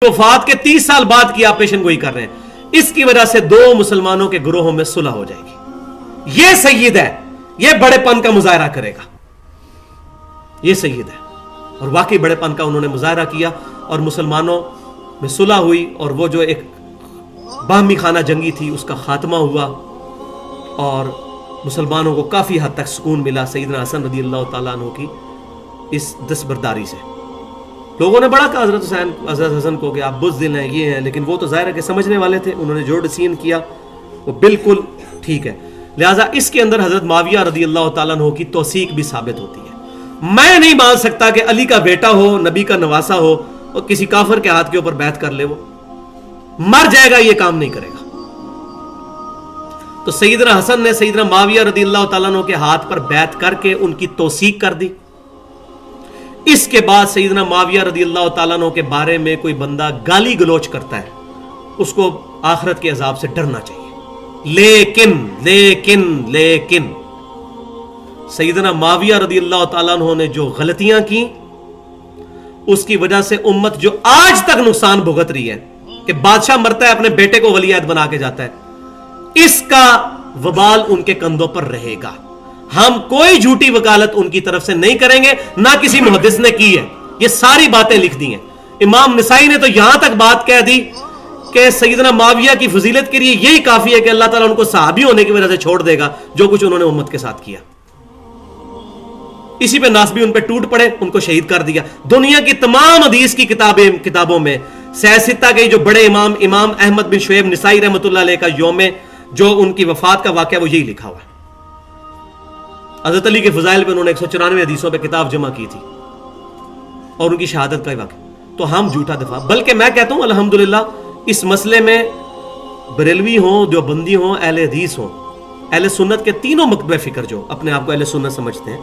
वफात के 30 साल बाद की आप पेशन गोई कर रहे हैं। इसकी वजह से दो मुसलमानों के ग्रोहों में सुलह हो जाएगी। यह सैयद है, यह बड़ेपन का मुजाहरा करेगा, यह सैयद है। और वाकई बड़ेपन का उन्होंने मुजाहरा किया और मुसलमानों में सुलह हुई और वो जो एक बाहमी खाना जंगी थी उसका खात्मा हुआ और मुसलमानों को काफी हद तक सुकून मिला सैयदना हसन रदी अल्लाह तआला अन्हु की इस दस्तबरदारी से। लोगों ने बड़ा कहा हजरत हसन को कि आप बुज़दिल हैं, ये हैं, लेकिन वो तो ज़ाहिर है कि समझने वाले थे। उन्होंने जो डिसीजन किया वो बिल्कुल ठीक है। लिहाजा इसके अंदर हजरत माविया रदी अल्लाह तआला अन्हु की तौसीक भी साबित होती है। मैं नहीं मान सकता कि अली का बेटा हो, नबी का नवासा हो और किसी काफिर के हाथ के ऊपर बैत कर ले, वो मर जाएगा, ये काम नहीं करेगा। तो सैयदना हसन ने सैयदना माविया रदी अल्लाह तआला अन्हु के हाथ पर बैत करके उनकी तौसीक कर दी। इसके बाद सैयदना माविया रदी अल्लाह तआला अन्हु के बारे में कोई बंदा गाली गलोच करता है, उसको आखिरत के अजाब से डरना चाहिए। लेकिन लेकिन लेकिन सैयदना माविया रदी अल्लाह तआला अन्हु ने जो गलतियां की उसकी वजह से उम्मत जो आज तक नुकसान भुगत रही है कि बादशाह मरता है अपने बेटे को वलीअहद बना के जाता है, इसका वबाल उनके कंधों पर रहेगा। हम कोई झूठी वकालत उनकी तरफ से नहीं करेंगे, ना किसी मुहद्दिस ने की है। ये सारी बातें लिख दी हैं। इमाम निसाई ने तो यहां तक बात कह दी कि सैयदना माविया की फजीलत के लिए यही काफी है कि अल्लाह ताला उनको सहाबी होने की वजह से छोड़ देगा जो कुछ उन्होंने उम्मत के साथ किया। इसी पे नासबी उन पे टूट पड़े, उनको शहीद कर दिया। दुनिया की तमाम हदीस की किताबों में सित्ता के जो बड़े इमाम अहमद बिन शुएब निसाई रहमतुल्लाह अलैह का यौम जो उनकी वफात का वाक़या वो यही लिखा हुआ है। हज़रत अली के फज़ाइल पे उन्होंने 194 हदीसों पे किताब जमा की थी और उनकी शहादत का वाक़या। तो हम झूठा दफा, बल्कि मैं कहता हूं अल्हम्दुलिल्लाह इस मसले में बरेलवी हो, देवबंदी हो, अहले हदीस हो, अहले सुन्नत के तीनों मकतबे फिक्र जो अपने आप को अहले सुन्नत समझते हैं,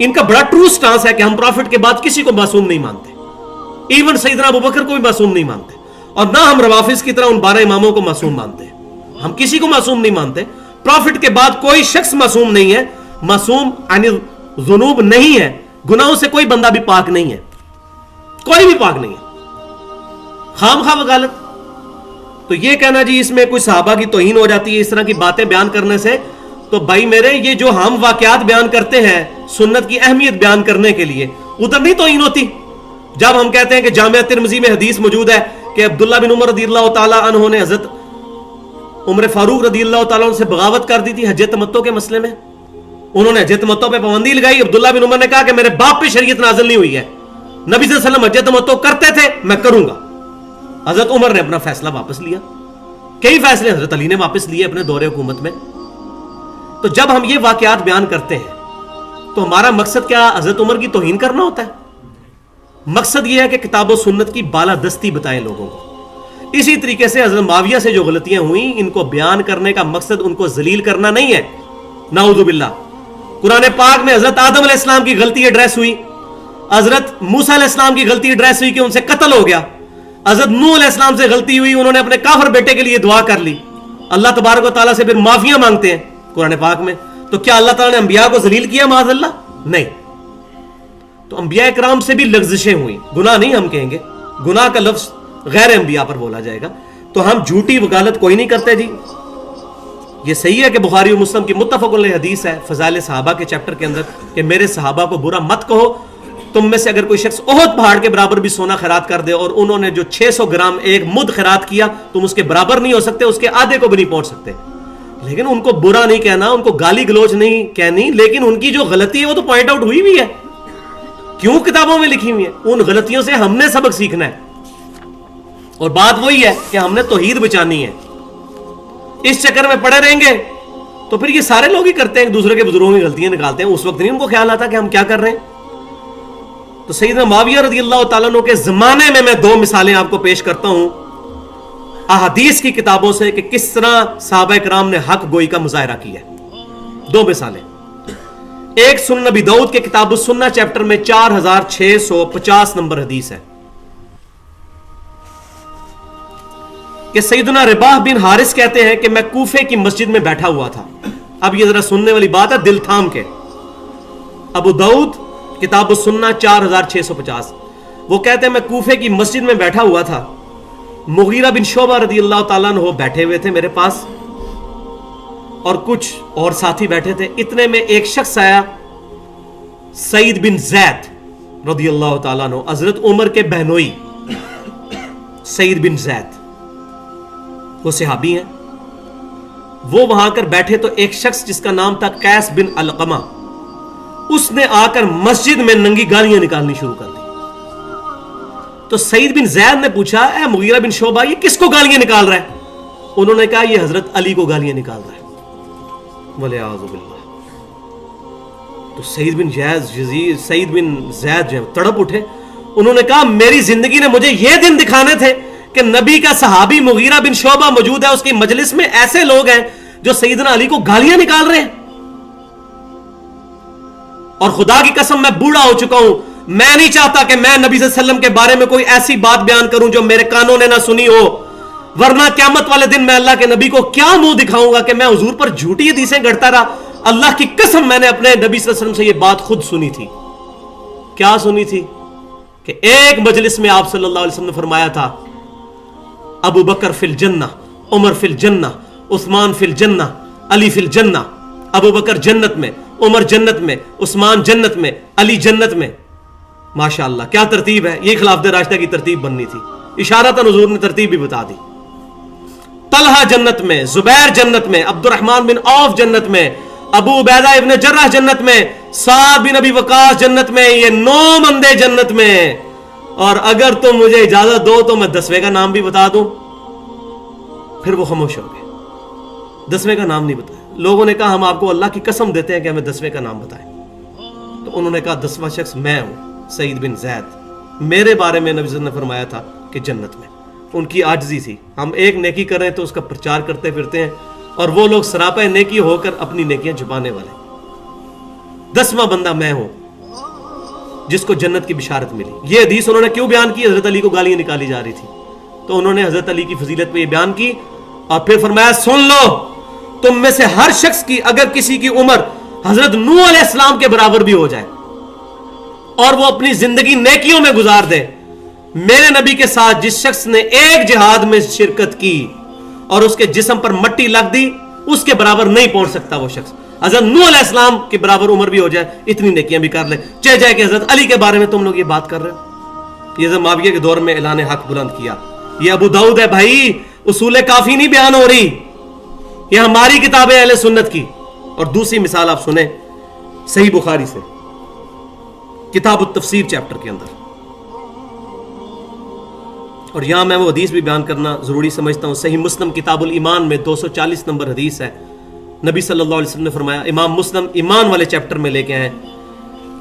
इनका बड़ा ट्रू स्टांस है कि हम प्रॉफिट के बाद किसी को मासूम नहीं मानते। इवन सैयदना अबू बकर को भी मासूम नहीं मानते और ना हम रवाफिज की तरह उन 12 इमामों को मासूम मानते हैं। हम किसी को मासूम नहीं मानते। प्रॉफिट के बाद कोई शख्स मासूम नहीं है, मासूम अनिल जुनूब नहीं है, गुनाहों से कोई बंदा भी पाक नहीं है, कोई भी पाक नहीं है। खामखा वकालत तो ये कहना जी इसमें कोई सहाबा की तौहीन हो जाती है इस तरह की बातें बयान करने से, तो भाई मेरे ये जो हम वाकयात बयान करते हैं सुन्नत की अहमियत बयान करने के लिए, उधर नहीं तौहीन होती। जब हम कहते हैं कि जामिया तिरमिज़ी में हदीस मौजूद है कि अब्दुल्लाह बिन उमर रज़ियल्लाहु ताला अन्हु ने हजरत उमर फारूक रज़ियल्लाहु ताला अन्हु से बगावत कर दी थी हज तमत्तो के मसले में, उन्होंने हज तमत्तो पे पाबंदी लगाई। अब्दुल्लाह बिन उमर ने कहा कि मेरे बाप पे शरीयत नाज़िल नहीं हुई है, नबी सल्लल्लाहु अलैहि वसल्लम हज तमत्तो करते थे, मैं करूंगा। हजरत उमर ने अपना फैसला वापस लिया। कई फैसले हजरत अली ने वापस लिए अपने दौरे हुकूमत में। तो जब हम ये वाकयात बयान करते हैं तो हमारा मकसद क्या हजरत उमर की तौहीन करना होता है? मकसद यह है कि किताब और सुन्नत की बालादस्ती बताएं लोगों को। इसी तरीके से हजरत माविया से जो गलतियां हुई इनको बयान करने का मकसद उनको जलील करना नहीं है। नाऊज़ु बिल्लाह, कुरान पाक में हजरत आदम अलैहिस्सलाम की गलती एड्रेस हुई, हजरत मूसा अलैहिस्सलाम की गलती एड्रेस हुई कि उनसे कत्ल हो गया, हजरत नूह अलैहिस्सलाम से गलती हुई, उन्होंने अपने काफिर बेटे के लिए दुआ कर ली, अल्लाह तबारक व तआला से फिर माफिया मांगते हैं कुरान पाक में। तो क्या अल्लाह ताला ने अंबिया को जलील किया? माज़अल्लाह नहीं। तो अंबिया किराम से भी लग़्ज़िशें हुई, गुनाह नहीं हम कहेंगे, गुनाह का लफ्ज गैर अंबिया पर बोला जाएगा। तो हम झूठी वकालत कोई नहीं करते जी। ये सही है कि बुखारी और मुस्लिम की मुत्तफ़क़ अलैह हदीस है फ़ज़ाइल सहाबा के चैप्टर के अंदर कि मेरे सहाबा को बुरा मत कहो। तुम में से अगर कोई शख्स ओहद पहाड़ के बराबर भी सोना खैरात कर दे और उन्होंने जो 600 ग्राम एक मुद खैरात किया, तुम उसके बराबर नहीं हो सकते, उसके आधे को भी नहीं पहुंच सकते। लेकिन उनको बुरा नहीं कहना, उनको गाली गलोच नहीं कहनी, लेकिन उनकी जो गलती है वो तो पॉइंट आउट हुई भी है, क्यों किताबों में लिखी हुई है। उन गलतियों से हमने सबक सीखना है और बात वही है कि हमने तौहीद बचानी है। इस चक्कर में पड़े रहेंगे तो फिर ये सारे लोग ही करते हैं, एक दूसरे के बुजुर्गों की गलतियां निकालते हैं, उस वक्त नहीं उनको ख्याल आता कि हम क्या कर रहे हैं। तो सैयदना माविया रज़ियल्लाहु ताला अन्हु के जमाने में मैं 2 मिसालें आपको पेश करता हूं अहादीस की किताबों से कि किस तरह सहाबा किराम ने हक गोई का मुजाहरा किया। 2 मिसालें। एक सुनन नबी दाऊद के किताब सुन्ना चैप्टर में 4650 नंबर हदीस है कि सैयदना रिबाह बिन हारिस कहते हैं कि मैं कूफे की मस्जिद में बैठा हुआ था। अब ये जरा सुनने वाली बात है, दिल थाम के। अबू दाऊद किताब सुन्ना 4650, वो कहते हैं मैं कूफे की मस्जिद में बैठा हुआ था मुगीरा बिन शोबा रदी अल्लाह ताला अन्हु बैठे हुए थे मेरे पास और कुछ और साथी बैठे थे। इतने में एक शख्स आया, सईद बिन जैद रदी अल्लाह ताला अन्हु, हजरत उमर के बहनोई सईद बिन जैद, वो सहाबी हैं। वो वहां कर बैठे तो एक शख्स जिसका नाम था कैस बिन अलकमा, उसने आकर मस्जिद में नंगी गालियां निकालनी शुरू कर दी। तो सईद बिन जैद ने पूछा, ए मुगीरा बिन शोबा, ये किसको गालियां निकाल रहा है? उन्होंने कहा, ये हजरत अली को गालियां निकाल रहा है। वले आज़ुबिल्लाह। तो सईद बिन जैद जो तड़प उठे। उन्होंने कहा, मेरी जिंदगी ने मुझे यह दिन दिखाने थे कि नबी का सहाबी मुगीरा बिन शोबा मौजूद है, उसकी मजलिस में ऐसे लोग हैं जो सईदना अली को गालियां निकाल रहे हैं। और खुदा की कसम, मैं बूढ़ा हो चुका हूं, मैं नहीं चाहता कि मैं नबी सल्लल्लाहु अलैहि वसल्लम के बारे में कोई ऐसी बात बयान करूं जो मेरे कानों ने ना सुनी हो, वरना क़यामत वाले दिन मैं अल्लाह के नबी को क्या मुंह दिखाऊंगा कि मैं हुजूर पर झूठी हदीसें गढ़ता रहा। अल्लाह की कसम, मैंने अपने नबी सल्लल्लाहु अलैहि वसल्लम से यह बात खुद सुनी थी। क्या सुनी थी? कि एक मजलिस में आप सल्लल्लाहु अलैहि वसल्लम ने फरमाया था, अबू बकर फिल जन्ना, उमर फिल जन्ना, उस्मान फिल जन्ना, अली फिल जन्ना। अबू बकर जन्नत में, उमर जन्नत में, उस्मान जन्नत में, अली जन्नत में। माशाअल्लाह, क्या तरतीब है! ये खिलाफत राशिदा की तरतीब बननी थी। इशारतन हुजूर ने तरतीब भी बता दी। तलहा जन्नत में, जुबैर जन्नत में, अब्दुर्रहमान बिन औफ जन्नत में, अबू उबैदा इब्न जर्राह जन्नत में, साद बिन अबी वकास जन्नत में, ये 9 बंदे जन्नत में। और अगर तुम मुझे इजाजत दो तो मैं 10वें का नाम भी बता दूं। फिर वो खामोश हो गए, 10वें का नाम नहीं बताया। लोगों ने कहा, हम आपको अल्लाह की कसम देते हैं कि हमें 10वें का नाम बताएं। तो उन्होंने कहा, 10वां शख्स मैं हूं, सईद बिन जैद। मेरे बारे में नबी ने फरमाया था कि जन्नत में। उनकी आजिज़ी थी। हम एक नेकी करें तो उसका प्रचार करते फिरते हैं, और वो लोग सरापा नेकी होकर अपनी नेकियां छुपाने वाले। 10वां बंदा मैं हूं जिसको जन्नत की बिशारत मिली। ये हदीस उन्होंने क्यों बयान की? हजरत अली को गालियां निकाली जा रही थी, तो उन्होंने हजरत अली की फजीलत पे ये बयान की। और फिर फरमाया, सुन लो, तुम में से हर शख्स की अगर किसी की उम्र हजरत नूह अलैहिस्सलाम के बराबर भी हो जाए और वो अपनी जिंदगी नेकियों में गुजार दे, मेरे नबी के साथ जिस शख्स ने एक जिहाद में शिरकत की और उसके जिस्म पर मट्टी लग दी, उसके बराबर नहीं पहुंच सकता वो शख्स। हजरत नूह अलैहिस्सलाम के बराबर उम्र भी हो जाए, इतनी नेकियां भी कर ले। चाहे जाए कि हजरत अली के बारे में तुम लोग ये बात कर रहे हो। ये जब मुआविया के दौर में ऐलान हक बुलंद किया। ये अबू दाऊद है भाई, उसूल काफी नहीं बयान हो रही, ये हमारी किताब है अहले सुन्नत की। और दूसरी मिसाल आप सुने सही बुखारी से, किताब तफसीर चैप्टर के अंदर। और यहां मैं वो हदीस भी बयान करना जरूरी समझता हूं। सही मुस्लिम किताबुल ईमान में 240 नंबर हदीस है। नबी सल्लल्लाहु अलैहि वसल्लम ने फरमाया, इमाम मुस्लिम ईमान वाले चैप्टर में लेके आए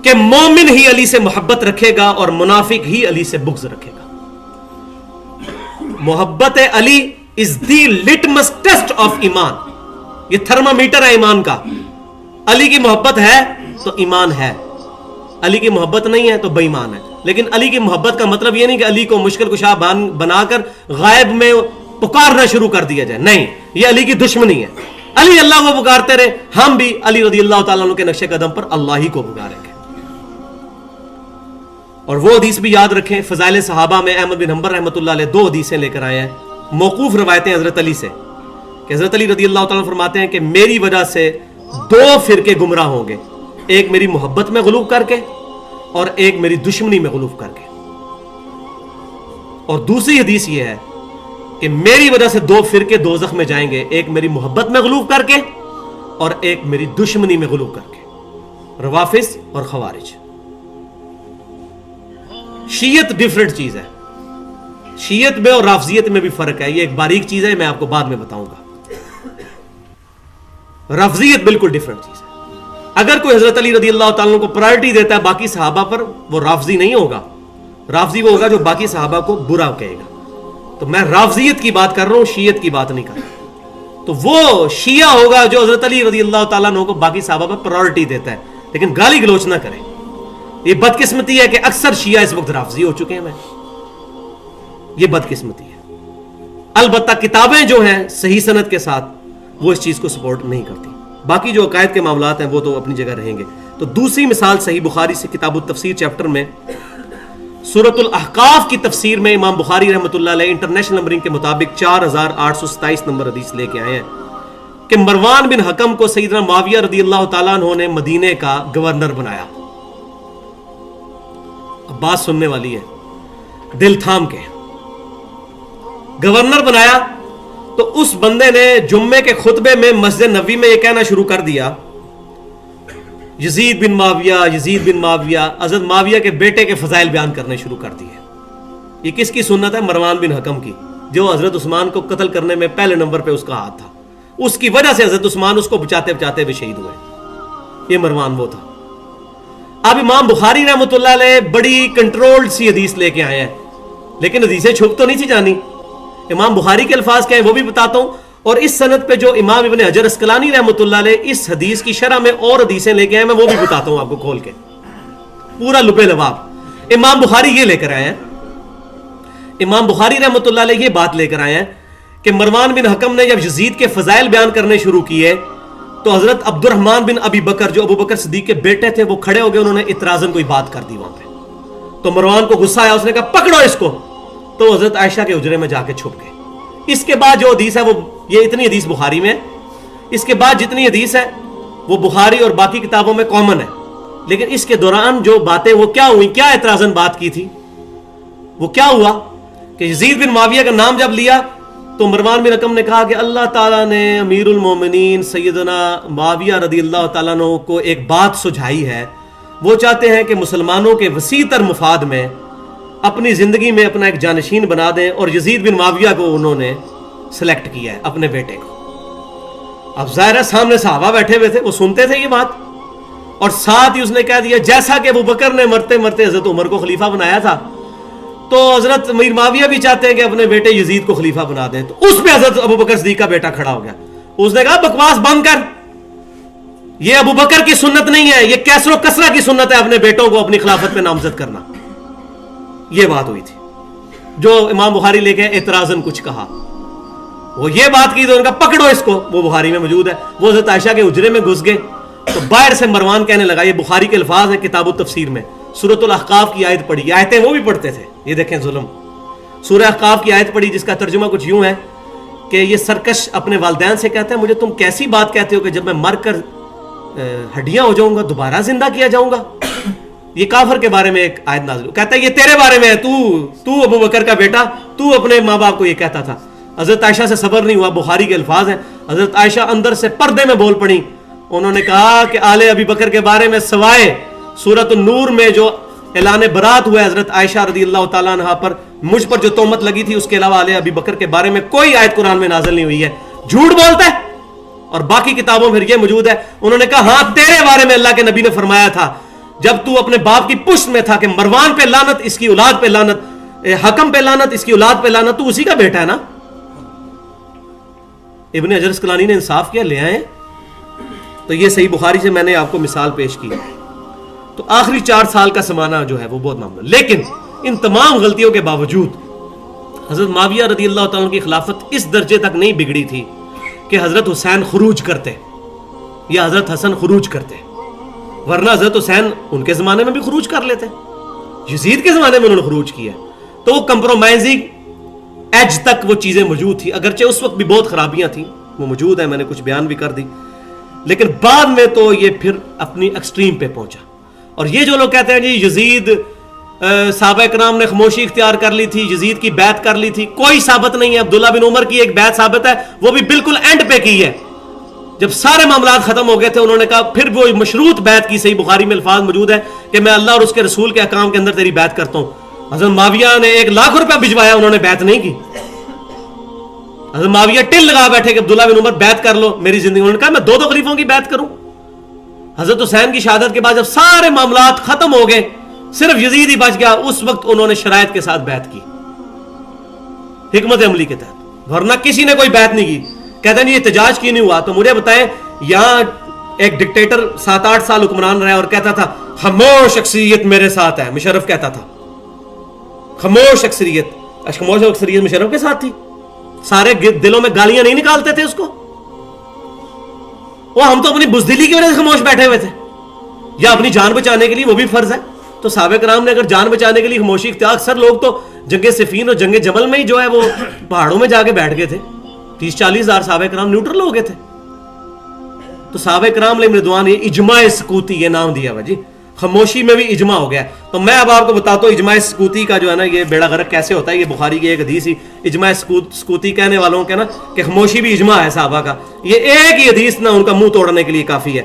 कि मोमिन ही अली से मोहब्बत रखेगा और मुनाफिक ही अली से बुग़्ज़ रखेगा। मोहब्बत Ali is the litmus test of ईमान। ये थर्मामीटर है ईमान का। अली की मोहब्बत है तो ईमान है, अली की मोहब्बत नहीं है तो बेईमान है। लेकिन अली की मोहब्बत का मतलब यह नहीं कि अली को मुश्किल कुशा बनाकर गायब में पुकारना शुरू कर दिया जाए। नहीं, यह अली की दुश्मनी है। अली अल्लाह को पुकारते रहे, हम भी अली रज़ी अल्लाह ताला अन्हु के नक्शे कदम पर अल्लाह ही को पुकारेंगे। और वो हदीस भी याद रखें, फज़ाइल सहाबा में अहमद बिन हंबल रहमतुल्लाह अलैह 2 हदीसें लेकर आए हैं, मौकूफ रवायतें हजरत अली से, कि हजरत अली रज़ी अल्लाह ताला फरमाते हैं कि मेरी वजह से 2 फिरके गुमराह होंगे, एक मेरी मोहब्बत में गुलूब करके और एक मेरी दुश्मनी में गुलूब करके। और दूसरी हदीस यह है कि मेरी वजह से 2 फिरके दोज़ख में जाएंगे, एक मेरी मोहब्बत में गुलूब करके और एक मेरी दुश्मनी में गुलूब करके। रवाफिज और खवारिज। शीयत डिफरेंट चीज है, शीयत में और राफजियत में भी फर्क है। ये एक बारीक चीज है, मैं आपको बाद में बताऊंगा। राफजियत बिल्कुल डिफरेंट चीज है। अगर कोई हजरत अली रज़ी अल्लाह ताला को प्रायोरिटी देता है बाकी सहाबा पर, वो राफजी नहीं होगा। राफजी वो होगा जो बाकी सहाबा को बुरा कहेगा। तो मैं राफजियत की बात कर रहा हूं, शीयत की बात नहीं कर रहा। तो वो शिया होगा जो हजरत अली रज़ी अल्लाह ताला को बाकी सहाबा पर प्रायोरिटी देता है, लेकिन गाली गलोच ना करे। ये बदकिस्मती है कि अक्सर शिया इस वक्त राफजी हो चुके हैं। ये बदकिस्मती है। अलबत्ता किताबें जो हैं सही सनद के साथ, वो इस चीज को सपोर्ट नहीं करती। बाकी जो अकायद के मामलात हैं वो तो अपनी जगह रहेंगे। तो दूसरी मिसाल सही बुखारी से किताब तफसीर चैप्टर में सूरत अल-अहकाफ की तफसीर में इमाम बुखारी रहमतुल्लाह अलैह इंटरनेशनल नंबरिंग के मुताबिक 4827 नंबर हदीस लेके आए हैं कि मरवान बिन हकम को सैयदना मुआविया रदी अल्लाह तआला अन्हु ने मदीने का गवर्नर बनाया। अब बात सुनने वाली है, दिल थाम के। गवर्नर बनाया तो उस बंदे ने जुम्मे के खुतबे में मस्जिद नबी में यह कहना शुरू कर दिया, यजीद बिन माविया, यजीद बिन माविया, हज़रत माविया के बेटे के फजाइल बयान करने शुरू कर दिए। ये किसकी सुन्नत है? मरवान बिन हकम की, जो हजरत उस्मान को कत्ल करने में पहले नंबर पे उसका हाथ था। उसकी वजह से हजरत उस्मान उसको बचाते बचाते भी शहीद हुए। ये मरवान वो था। अब इमाम बुखारी रहमतुल्लाह अलैह बड़ी कंट्रोल्ड सी हदीस लेके आए हैं, लेकिन हदीसें छुप तो नहीं थी जानी। इमाम बुखारी के अल्फाज क्या है वो भी बताता हूं, और इस सनद पे जो इमाम इब्न हजर अस्कलानी रहमतुल्लाह अलैह इस हदीस की शरह में और हदीसें लेके आए, मैं वो भी बताता हूं आपको खोल के, पूरा लुबे लबाब। इमाम बुखारी ये लेकर आए हैं, इमाम बुखारी रहमतुल्लाह अलैह ये बात लेकर आए हैं कि मरवान बिन हकम ने जब यजीद के फजाइल बयान करने शुरू किए तो हजरत अब्दुर्रहमान बिन अबी बकर, जो अबू बकर सिद्दीक के बेटे थे, वो खड़े हो गए। उन्होंने इतराजन कोई बात कर दी वहां पे। तो मरवान को गुस्सा आया, उसने कहा पकड़ो इसको। तो हजरत आयशा के हुजरे में जाके छुप गए। इसके बाद जो हदीस है वो, ये इतनी हदीस बुखारी में है, इसके बाद जितनी हदीस है वो बुखारी और बाकी किताबों में कॉमन है। लेकिन इसके दौरान जो बातें वो क्या हुई, क्या इतराजन बात की थी, वो क्या हुआ कि यजीद बिन माविया का नाम जब लिया तो मरवान बिन हकम ने कहा कि अल्लाह ताला ने अमीरुल मोमिनीन सैयदना मुआविया रदी अल्लाह ताला अन्हु को एक बात सुझाई है। वो चाहते हैं कि मुसलमानों के वसीतर मुफाद में अपनी जिंदगी में अपना एक जानशीन बना दें, और यजीद बिन माविया को उन्होंने सिलेक्ट किया है अपने बेटे को। अब जाहिर है सामने सहाबा बैठे हुए थे, वो सुनते थे ये बात, और साथ ही उसने कह दिया जैसा कि अबू बकर ने मरते मरते हजरत उमर को खलीफा बनाया था, तो हजरत अमीर माविया भी चाहते हैं कि अपने बेटे यजीद को खलीफा बना दें। तो उस पे हजरत अबू बकर सिद्दीक का बेटा खड़ा हो गया। उसने कहा बकवास बंद कर, ये अबू बकर की सुन्नत नहीं है, ये कैसरो कसरा की सुन्नत है अपने बेटों को अपनी खिलाफत पे नामजद करना। ये बात हुई थी जो इमाम बुखारी लेके एतराजन कुछ कहा, वो ये बात की तो उनका पकड़ो इसको, वो बुखारी में मौजूद है। वो हजरत आयशा के हुजरे में घुस गए तो बाहर से मरवान कहने लगा, ये बुखारी के अल्फाज है किताब तफसीर में, सूरत अल-अहकाफ की आयत पढ़ी। आयतें वो भी पढ़ते थे, ये देखें जुल्म। सूरह अहकाफ की आयत पढ़ी जिसका तर्जुमा कुछ यूं है कि ये सरकश अपने वालिदैन से कहता है, मुझे तुम कैसी बात कहते हो कि जब मैं मर कर हड्डियां हो जाऊंगा दोबारा जिंदा किया जाऊंगा। ये काफर के बारे में एक आयत नाज़िल, कहता है ये तेरे बारे में है, तू अबू बकर का बेटा, तू अपने माँ बाप को ये कहता था। हजरत आयशा से सब्र नहीं हुआ, बुखारी के अल्फाज हैं, हजरत आयशा अंदर से पर्दे में बोल पड़ी। उन्होंने कहा कि आले अबी बकर के बारे में सवाए सूरत नूर में जो ऐलान बरात हुआ है हजरत आयशा रदी अल्लाह ताला अन्हा पर, मुझ पर जो तोहमत लगी थी, उसके अलावा आले अबी बकर के बारे में कोई आयत कुरान में नाज़िल नहीं हुई है। झूठ बोलता है। और बाकी किताबों में ये मौजूद है। उन्होंने कहा हाँ तेरे बारे में अल्लाह के नबी ने फरमाया था जब तू अपने बाप की पुश्त में था कि मरवान पे लानत, इसकी औलाद पे लानत, हकम पे लानत, इसकी औलाद पे लानत, तू उसी का बेटा है ना। इब्न हजर अस्कलानी ने इंसाफ किया, ले आए। तो ये सही बुखारी से मैंने आपको मिसाल पेश की। तो आखिरी 4 साल का समाना जो है वो बहुत मामला, लेकिन इन तमाम गलतियों के बावजूद हजरत माविया रदी अल्लाह ताला की खिलाफत इस दर्जे तक नहीं बिगड़ी थी कि हजरत हुसैन खुरूज करते या हजरत हसन खुरूज करते, वरना हजरत हुसैन उनके जमाने में भी खुरूज कर लेते, यजीद के जमाने में उन्होंने खुरूज किया। तो वो कंप्रोमाइजिंग एज तक वो चीजें मौजूद थी, अगरचे उस वक्त भी बहुत खराबियां थी, वो मौजूद है, मैंने कुछ बयान भी कर दी। लेकिन बाद में तो ये फिर अपनी एक्सट्रीम पे पहुंचा। और ये जो लोग कहते हैं जी यजीद साहबा इकराम ने खामोशी इख्तियार कर ली थी, यजीद की बैत कर ली थी, कोई साबित नहीं है। अब्दुल्ला बिन उमर की एक बैत साबित है, वो भी बिल्कुल एंड पे की है, जब सारे मामलात खत्म हो गए थे। उन्होंने कहा फिर वो मशरूत बैत की, सही बुखारी में अल्फाज मौजूद है कि मैं अल्लाह और उसके रसूल के अहकाम के अंदर तेरी बैत करता हूं। हजरत माविया ने 1 लाख रुपया भिजवाया, उन्होंने बैत नहीं की। हजरत माविया टिल लगा बैठे कि अब्दुल्ला बिन उमर बैत कर लो मेरी जिंदगी। उन्होंने कहा मैं 2 खलीफों की बैत करूं। हजरत हुसैन की शहादत के बाद जब सारे मामलात खत्म हो गए, सिर्फ यजीद ही बच गया, उस वक्त उन्होंने शरायत के साथ बैत की, हिकमत अमली के तहत, वरना किसी ने कोई बैत नहीं की। कहते नहीं एहतजाज क्यों नहीं हुआ? तो मुझे बताएं, यहां एक डिक्टेटर 7-8 साल हुक्मरान रहा और कहता था खामोश अक्सरियत मेरे साथ है, मुशर्रफ कहता था खामोश अक्सरियत। खामोश अक्सरियत मुशर्रफ के साथ थी, सारे दिलों में गालियां नहीं निकालते थे उसको। वो हम तो अपनी बुज़दिली की वजह से खामोश बैठे हुए थे, या अपनी जान बचाने के लिए, वो भी फर्ज है। تو صحابہ کرام نے اگر جان بچانے کے لیے خاموشی اختیار، اکثر لوگ تو جنگ صفین اور جنگ جمل میں ہی جو ہے وہ پہاڑوں میں جا کے بیٹھ گئے تھے. 30-40 ہزار صحابہ کرام نیوٹرل ہو گئے تھے. تو صحابہ کرام علیہ رضوان یہ اجماع سکوتی یہ نام دیا ہوا جی، خاموشی میں بھی اجماع ہو گیا. تو میں اب آپ کو بتاتا ہوں اجماع سکوتی کا جو ہے نا یہ بیڑا غرق کیسے ہوتا ہے. یہ بخاری کی ایک حدیث ہی اجماع سکوتی کہنے والوں کے نا کہ خاموشی بھی اجماع ہے صحابہ کا. یہ ایک ہی حدیث نہ ان کا منہ توڑنے کے لیے کافی ہے.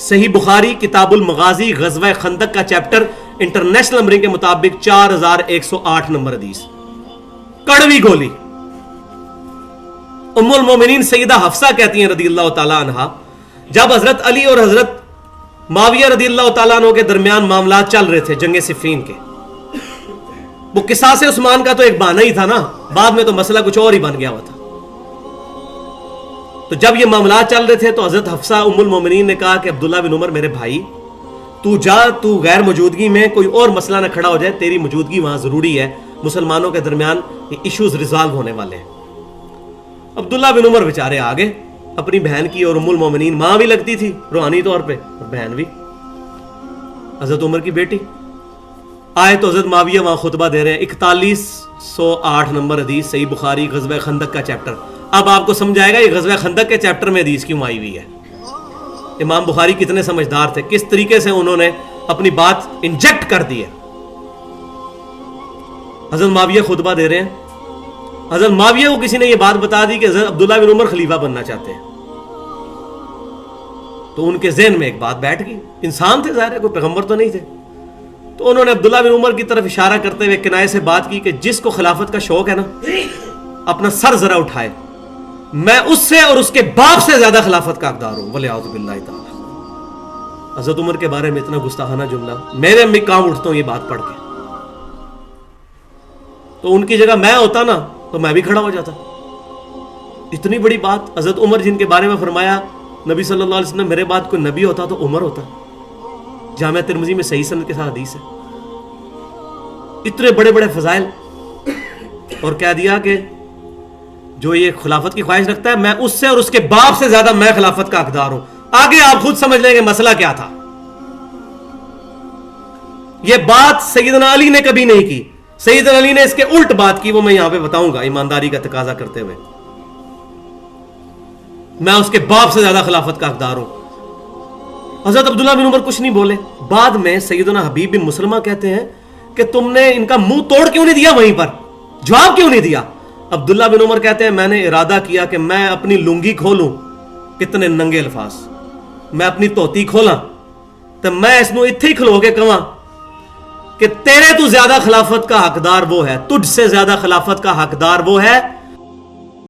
صحیح بخاری کتاب المغازی غزوہ خندق کا چیپٹر انٹرنیشنل نمبرنگ کے مطابق 4108 نمبر حدیث. کڑوی گولی. ام المومنین سیدہ حفصہ کہتی ہیں رضی اللہ تعالیٰ عنہا، جب حضرت علی اور حضرت معاویہ رضی اللہ تعالیٰ عنہ کے درمیان معاملات چل رہے تھے جنگ صفین کے، وہ قصاص عثمان کا تو ایک بہانہ ہی تھا نا، بعد میں تو مسئلہ کچھ اور ہی بن گیا ہوا تھا. تو جب یہ معاملات چل رہے تھے تو حضرت حفصہ ام المومنین نے کہا کہ عبداللہ بن عمر میرے بھائی تو جا، تو غیر موجودگی میں کوئی اور مسئلہ نہ کھڑا ہو جائے، تیری موجودگی وہاں ضروری ہے، مسلمانوں کے درمیان یہ ایشوز ریزالو ہونے والے ہیں. عبداللہ بن عمر بیچارے آگے اپنی بہن کی، اور ام المومنین ماں بھی لگتی تھی روحانی طور پہ اور بہن بھی، حضرت عمر کی بیٹی آئے تو حضرت معاویہ وہاں خطبہ دے رہے ہیں. 4108 نمبر حدیث صحیح بخاری غزوہ خندق کا چیپٹر. اب آپ کو سمجھ آئے گا یہ غزوہ خندق کے چیپٹر میں حدیث کیوں آئی ہوئی ہے. امام بخاری کتنے سمجھدار تھے، کس طریقے سے انہوں نے اپنی بات انجیکٹ کر دی ہے. حضرت معاویہ خطبہ دے رہے ہیں، حضرت معاویہ کو کسی نے یہ بات بتا دی کہ حضرت عبداللہ بن عمر خلیفہ بننا چاہتے ہیں. تو ان کے ذہن میں ایک بات بیٹھ گئی، انسان تھے ظاہر ہے، کوئی پیغمبر تو نہیں تھے. تو انہوں نے عبداللہ بن عمر کی طرف اشارہ کرتے ہوئے کنایے سے بات کی کہ جس کو خلافت کا شوق ہے نا اپنا سر ذرا اٹھائے، میں اس سے اور اس کے باپ سے زیادہ خلافت کا حقدار ہوں. وَلِعَوْذُ بِاللَّهِ تَعَالَى. حضرت عمر کے بارے میں اتنا گستاخانہ جملہ، میرے میں کام اٹھتا ہوں یہ بات پڑھ کے. تو ان کی جگہ میں ہوتا نا تو میں بھی کھڑا ہو جاتا. اتنی بڑی بات. حضرت عمر جن کے بارے میں فرمایا نبی صلی اللہ علیہ وسلم میرے بعد کوئی نبی ہوتا تو عمر ہوتا. جامعہ ترمذی میں صحیح سند کے ساتھ حدیث ہے. اتنے بڑے بڑے فضائل، اور کہہ دیا کہ جو یہ خلافت کی خواہش رکھتا ہے میں اس سے اور اس کے باپ سے زیادہ میں خلافت کا حقدار ہوں. آگے آپ خود سمجھ لیں گے مسئلہ کیا تھا. یہ بات سیدنا علی نے کبھی نہیں کی. سیدنا علی نے اس کے الٹ بات کی، وہ میں یہاں پہ بتاؤں گا ایمانداری کا تقاضا کرتے ہوئے. میں اس کے باپ سے زیادہ خلافت کا حقدار ہوں. حضرت عبداللہ بن عمر کچھ نہیں بولے. بعد میں سیدنا حبیب بن مسلمہ کہتے ہیں کہ تم نے ان کا منہ توڑ کیوں نہیں دیا، وہیں پر جواب کیوں نہیں دیا. عبداللہ بن عمر کہتے ہیں میں نے ارادہ کیا کہ میں اپنی لنگی کھولوں. کتنے ننگے الفاظ. میں اپنی توتی کھولاں تو میں اس نو اتھے ہی کھلو کے کہاں کہ تیرے تو زیادہ خلافت کا حقدار وہ ہے، تجھ سے زیادہ خلافت کا حقدار وہ ہے